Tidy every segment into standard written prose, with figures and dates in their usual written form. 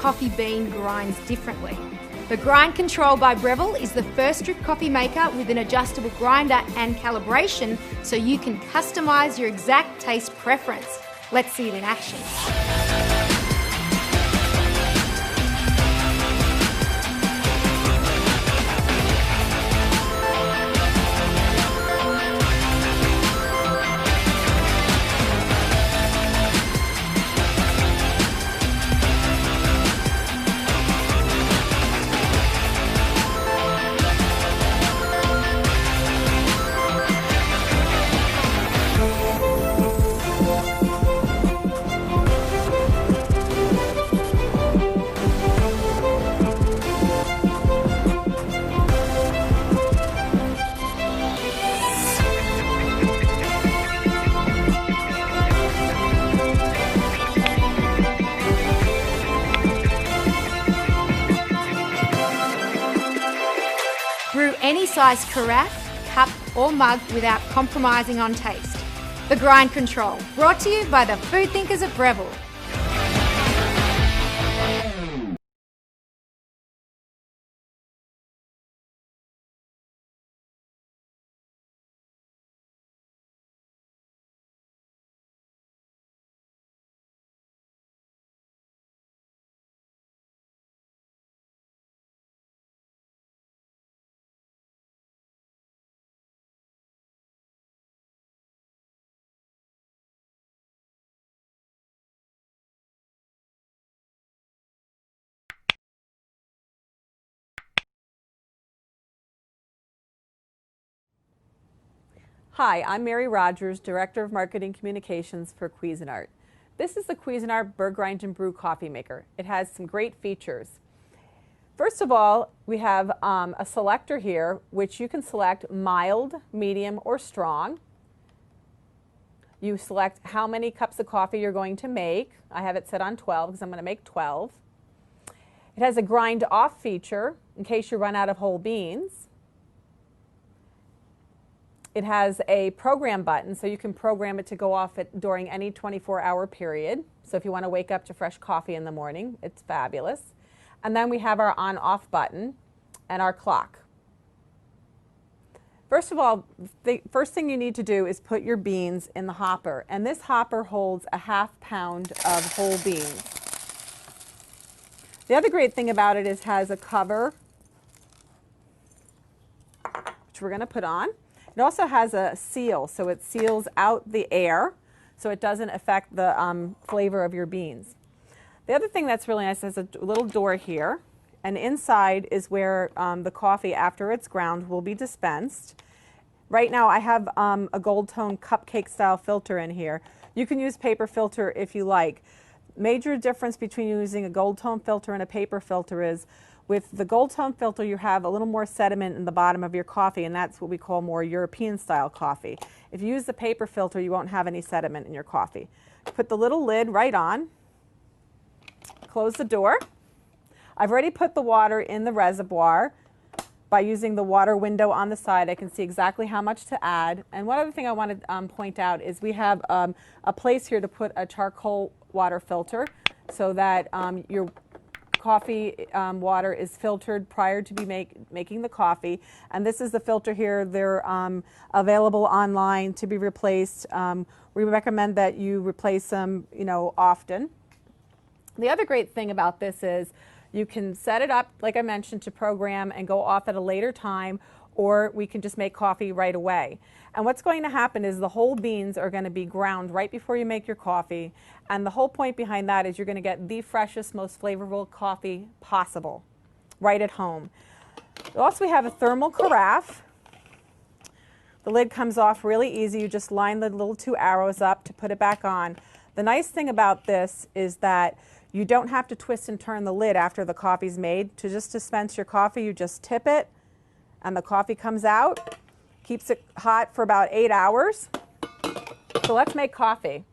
coffee bean grinds differently. The Grind Control by Breville is the first drip coffee maker with an adjustable grinder and calibration so you can customize your exact taste preference. Let's see it in action. Brew any size carafe, cup or mug without compromising on taste. The Grind Control, brought to you by the food thinkers at Breville. Hi, I'm Mary Rogers, Director of Marketing Communications for Cuisinart. This is the Cuisinart Burr Grind and Brew Coffee Maker. It has some great features. First of all, we have a selector here, which you can select mild, medium, or strong. You select how many cups of coffee you're going to make. I have it set on 12 because I'm going to make 12. It has a grind off feature in case you run out of whole beans. It has a program button, so you can program it to go off during any 24-hour period. So if you want to wake up to fresh coffee in the morning, it's fabulous. And then we have our on-off button and our clock. First of all, the first thing you need to do is put your beans in the hopper. And this hopper holds a ½ pound of whole beans. The other great thing about it is it has a cover, which we're going to put on. It also has a seal, so it seals out the air so it doesn't affect the flavor of your beans. The other thing that's really nice is a little door here, and inside is where the coffee, after it's ground, will be dispensed. Right now I have a gold tone cupcake style filter in here. You can use paper filter if you like. Major difference between using a gold tone filter and a paper filter is with the gold tone filter, you have a little more sediment in the bottom of your coffee, and that's what we call more European style coffee. If you use the paper filter, you won't have any sediment in your coffee. Put the little lid right on, close the door. I've already put the water in the reservoir. By using the water window on the side, I can see exactly how much to add. And one other thing I want to point out is we have a place here to put a charcoal water filter so that your coffee water is filtered prior to making the coffee. And this is the filter here. They're available online to be replaced. We recommend that you replace them, often. The other great thing about this is you can set it up, like I mentioned, to program and go off at a later time, or we can just make coffee right away. And what's going to happen is the whole beans are going to be ground right before you make your coffee. And the whole point behind that is you're going to get the freshest, most flavorful coffee possible right at home. Also, we have a thermal carafe. The lid comes off really easy. You just line the little 2 arrows up to put it back on. The nice thing about this is that you don't have to twist and turn the lid after the coffee's made. To just dispense your coffee, you just tip it and the coffee comes out. Keeps it hot for about 8 hours. So let's make coffee.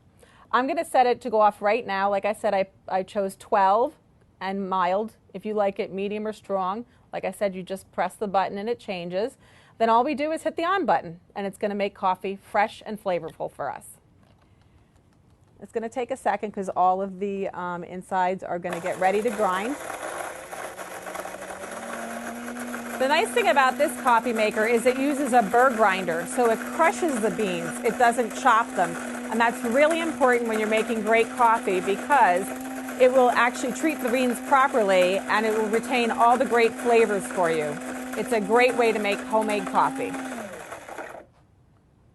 I'm going to set it to go off right now. Like I said, I chose 12 and mild. If you like it medium or strong, like I said, you just press the button and it changes. Then all we do is hit the on button and it's going to make coffee fresh and flavorful for us. It's going to take a second because all of the insides are going to get ready to grind. The nice thing about this coffee maker is it uses a burr grinder, so it crushes the beans. It doesn't chop them. And that's really important when you're making great coffee because it will actually treat the beans properly and it will retain all the great flavors for you. It's a great way to make homemade coffee.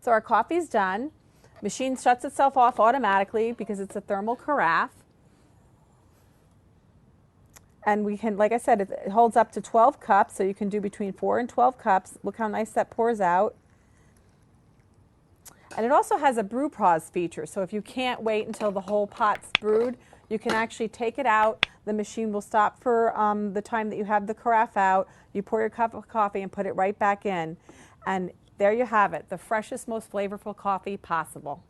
So our coffee's done. Machine shuts itself off automatically because it's a thermal carafe. And we can, like I said, it holds up to 12 cups, so you can do between 4 and 12 cups. Look how nice that pours out. And it also has a brew pause feature, so if you can't wait until the whole pot's brewed, you can actually take it out. The machine will stop for the time that you have the carafe out. You pour your cup of coffee and put it right back in. And there you have it, the freshest, most flavorful coffee possible.